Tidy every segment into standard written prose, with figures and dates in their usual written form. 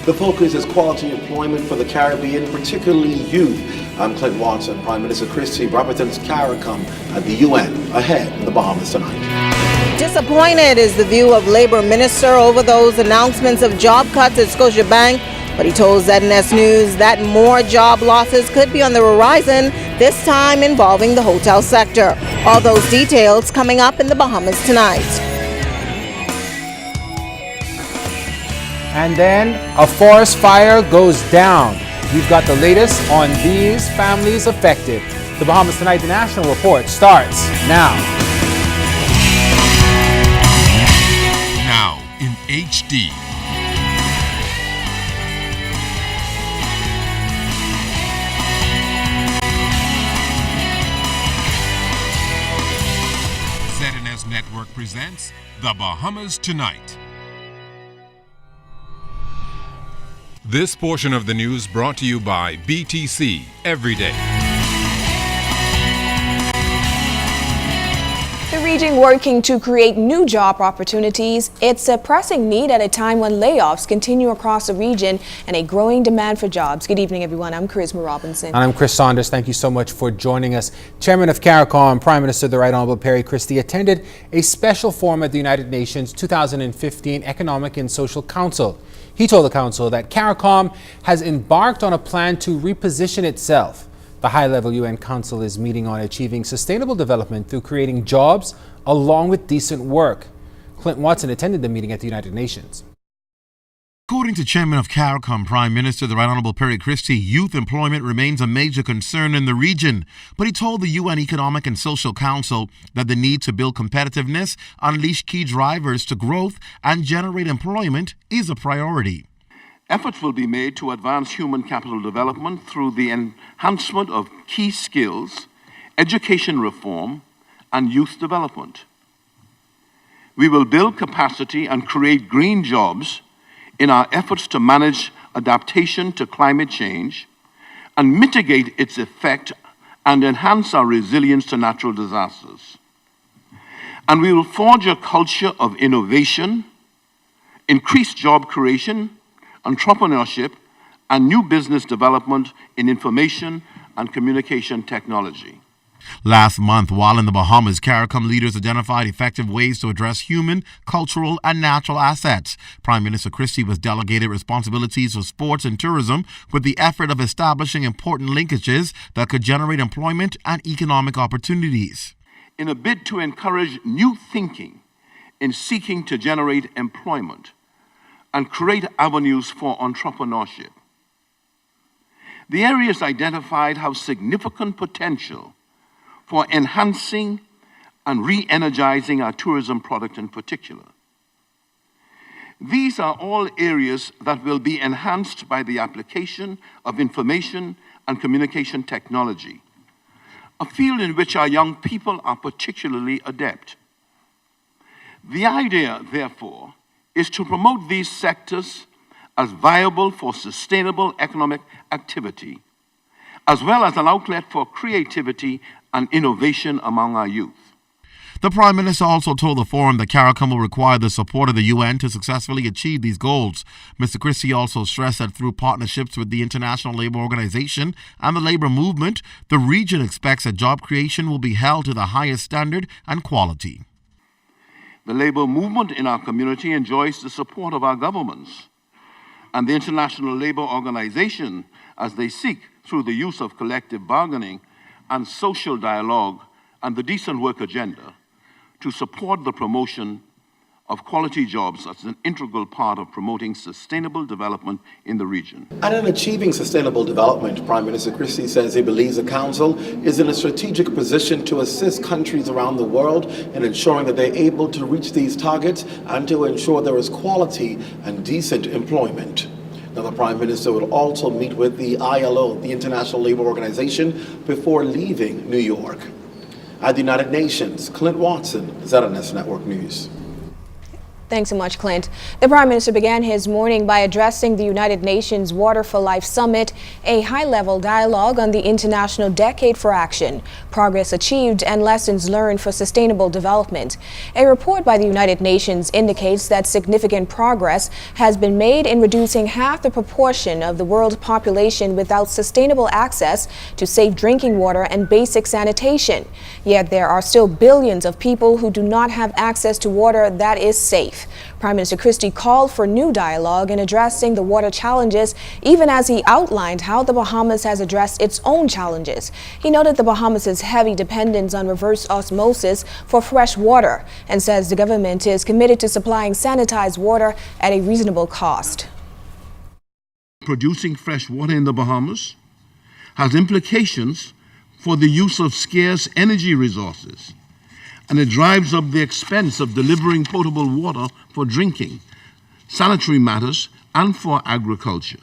The focus is quality employment for the Caribbean, particularly youth. I'm Clint Watson. Prime Minister Christie represents CARICOM at the UN ahead in the Bahamas tonight. Disappointed is the view of Labor Minister over those announcements of job cuts at Scotiabank, but he told ZNS News that more job losses could be on the horizon, this time involving the hotel sector. All those details coming up in the Bahamas tonight. And then a forest fire goes down. We've got the latest on these families affected. The Bahamas Tonight, the National Report starts now. Now in HD. ZNS Network presents The Bahamas Tonight. This portion of the news brought to you by BTC Everyday. The region working to create new job opportunities. It's a pressing need at a time when layoffs continue across the region and a growing demand for jobs. Good evening, everyone. I'm Charisma Robinson. And I'm Chris Saunders. Thank you so much for joining us. Chairman of CARICOM, Prime Minister the Right Honorable Perry Christie attended a special forum at the United Nations 2015 Economic and Social Council. He told the council that CARICOM has embarked on a plan to reposition itself. The high-level UN Council is meeting on achieving sustainable development through creating jobs along with decent work. Clint Watson attended the meeting at the United Nations. According to Chairman of CARICOM, Prime Minister the Right Honorable Perry Christie, youth employment remains a major concern in the region. But he told the UN Economic and Social Council that the need to build competitiveness, unleash key drivers to growth, and generate employment is a priority. Efforts will be made to advance human capital development through the enhancement of key skills, education reform, and youth development. We will build capacity and create green jobs in our efforts to manage adaptation to climate change and mitigate its effect and enhance our resilience to natural disasters. And we will forge a culture of innovation, increased job creation, entrepreneurship, and new business development in information and communication technology. Last month, while in the Bahamas, CARICOM leaders identified effective ways to address human, cultural, and natural assets. Prime Minister Christie was delegated responsibilities for sports and tourism with the effort of establishing important linkages that could generate employment and economic opportunities. In a bid to encourage new thinking in seeking to generate employment and create avenues for entrepreneurship, the areas identified have significant potential for enhancing and re-energizing our tourism product in particular. These are all areas that will be enhanced by the application of information and communication technology, a field in which our young people are particularly adept. The idea, therefore, is to promote these sectors as viable for sustainable economic activity, as well as an outlet for creativity and innovation among our youth. The Prime Minister also told the forum that CARICOM will require the support of the UN to successfully achieve these goals. Mr. Christie also stressed that through partnerships with the International Labour Organization and the labour movement, the region expects that job creation will be held to the highest standard and quality. The labour movement in our community enjoys the support of our governments and the International Labour Organization as they seek, through the use of collective bargaining and social dialogue and the decent work agenda, to support the promotion of quality jobs as an integral part of promoting sustainable development in the region. And in achieving sustainable development, Prime Minister Christie says he believes the Council is in a strategic position to assist countries around the world in ensuring that they're able to reach these targets and to ensure there is quality and decent employment. Now, the Prime Minister will also meet with the ILO, the International Labour Organization, before leaving New York. At the United Nations, Clint Watson, ZNS Network News. Thanks so much, Clint. The Prime Minister began his morning by addressing the United Nations Water for Life Summit, a high-level dialogue on the International Decade for Action, progress achieved and lessons learned for sustainable development. A report by the United Nations indicates that significant progress has been made in reducing half the proportion of the world's population without sustainable access to safe drinking water and basic sanitation. Yet there are still billions of people who do not have access to water that is safe. Prime Minister Christie called for new dialogue in addressing the water challenges, even as he outlined how the Bahamas has addressed its own challenges. He noted the Bahamas' heavy dependence on reverse osmosis for fresh water and says the government is committed to supplying sanitized water at a reasonable cost. Producing fresh water in the Bahamas has implications for the use of scarce energy resources, and it drives up the expense of delivering potable water for drinking, sanitary matters, and for agriculture.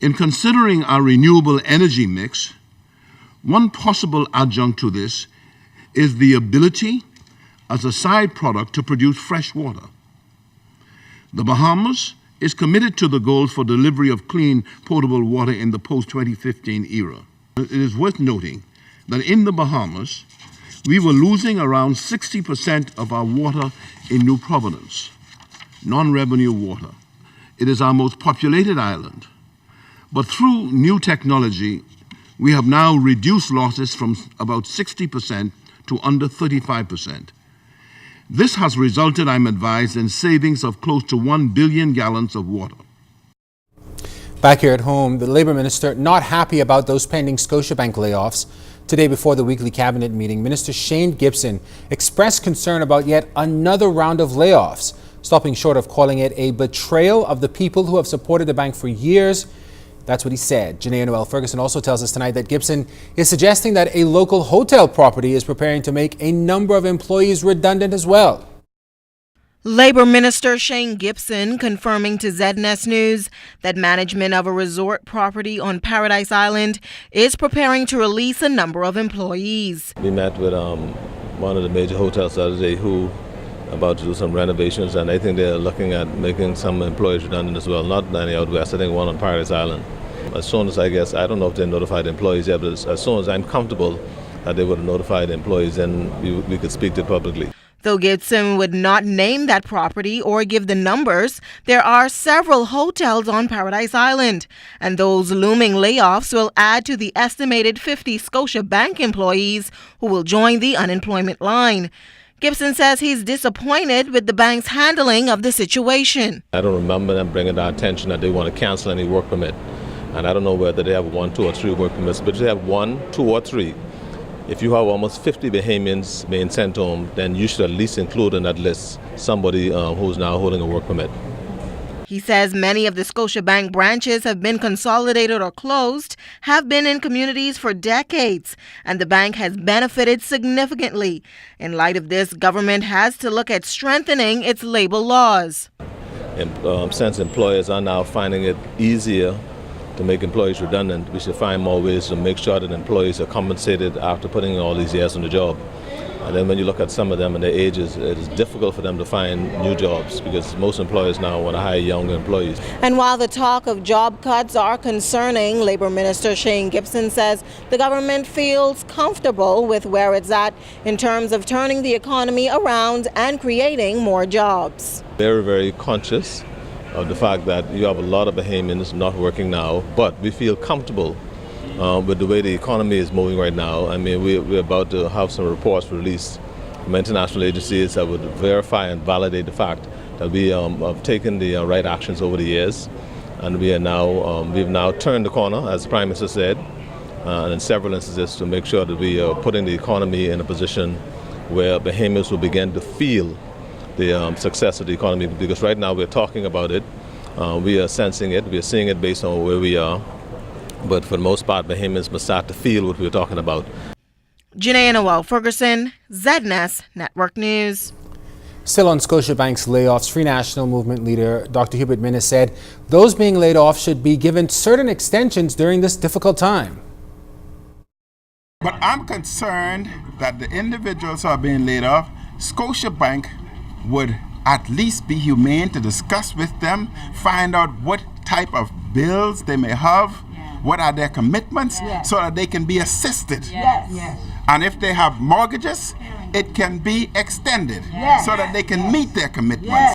In considering our renewable energy mix, one possible adjunct to this is the ability, as a side product, to produce fresh water. The Bahamas is committed to the goals for delivery of clean, potable water in the post-2015 era. It is worth noting that in the Bahamas, we were losing around 60% of our water in new provenance, non-revenue water. It is our most populated island. But through new technology, we have now reduced losses from about 60% to under 35%. This has resulted, I'm advised, in savings of close to 1 billion gallons of water. Back here at home, the Labour Minister not happy about those pending Scotiabank layoffs. Today, before the weekly cabinet meeting, Minister Shane Gibson expressed concern about yet another round of layoffs, stopping short of calling it a betrayal of the people who have supported the bank for years. That's what he said. Janae Noel Ferguson also tells us tonight that Gibson is suggesting that a local hotel property is preparing to make a number of employees redundant as well. Labour Minister Shane Gibson confirming to ZNS News that management of a resort property on Paradise Island is preparing to release a number of employees. We met with one of the major hotels the other day who about to do some renovations, and I think they're looking at making some employees redundant as well, not any out west, I think one on Paradise Island. As soon as I don't know if they notified employees yet, but as soon as I'm comfortable that they would have notified employees, then we could speak to it publicly. Though Gibson would not name that property or give the numbers, there are several hotels on Paradise Island, and those looming layoffs will add to the estimated 50 Scotiabank employees who will join the unemployment line. Gibson says he's disappointed with the bank's handling of the situation. I don't remember them bringing our attention that they want to cancel any work permit, and I don't know whether they have 1, 2, or 3 work permits, but if they have 1, 2, or 3. If you have almost 50 Bahamians being sent home, then you should at least include in that list somebody who's now holding a work permit. He says many of the Scotiabank branches have been consolidated or closed, have been in communities for decades, and the bank has benefited significantly. In light of this, government has to look at strengthening its labor laws. Since employers are now finding it easier to make employees redundant, we should find more ways to make sure that employees are compensated after putting in all these years on the job. And then when you look at some of them and their ages, it is difficult for them to find new jobs because most employers now want to hire younger employees. And while the talk of job cuts are concerning, Labour Minister Shane Gibson says the government feels comfortable with where it's at in terms of turning the economy around and creating more jobs. Very, very conscious of the fact that you have a lot of Bahamians not working now, but we feel comfortable with the way the economy is moving right now. I mean, we're about to have some reports released from international agencies that would verify and validate the fact that we have taken the right actions over the years, and we've now turned the corner, as the Prime Minister said, and in several instances to make sure that we are putting the economy in a position where Bahamians will begin to feel the success of the economy, because right now we're talking about it, we are sensing it, we are seeing it based on where we are, but for the most part, Bahamians must start to feel what we're talking about. Janae Noel Ferguson, ZNS Network News. Still on Scotiabank's layoffs, Free National Movement leader Dr. Hubert Minnis said those being laid off should be given certain extensions during this difficult time. But I'm concerned that the individuals who are being laid off, Scotiabank would at least be humane to discuss with them, find out what type of bills they may have, what are their commitments, so that they can be assisted. And if they have mortgages, it can be extended so that they can meet their commitments.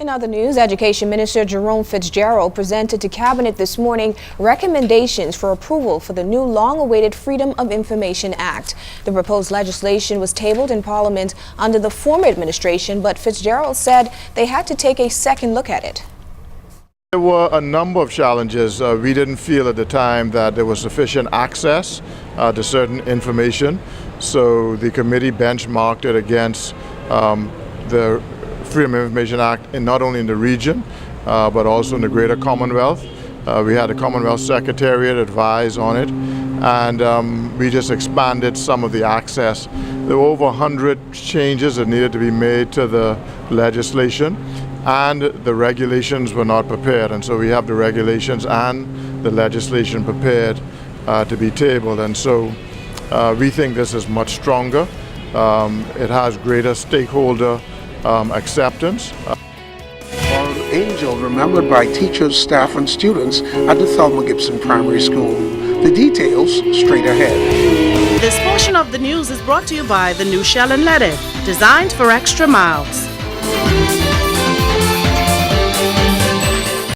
In other news, Education Minister Jerome Fitzgerald presented to Cabinet this morning recommendations for approval for the new long-awaited Freedom of Information Act. The proposed legislation was tabled in Parliament under the former administration, but Fitzgerald said they had to take a second look at it. There were a number of challenges. We didn't feel at the time that there was sufficient access to certain information, so the committee benchmarked it against the Freedom of Information Act not only in the region but also in the greater Commonwealth. We had a Commonwealth Secretariat advise on it, and we just expanded some of the access. There were over 100 changes that needed to be made to the legislation, and the regulations were not prepared, and so we have the regulations and the legislation prepared to be tabled, and so we think this is much stronger. It has greater stakeholder acceptance. Fallen Angel, remembered by teachers, staff, and students at the Thelma Gibson Primary School. The details straight ahead. This portion of the news is brought to you by the new Shell and Letty, designed for extra miles.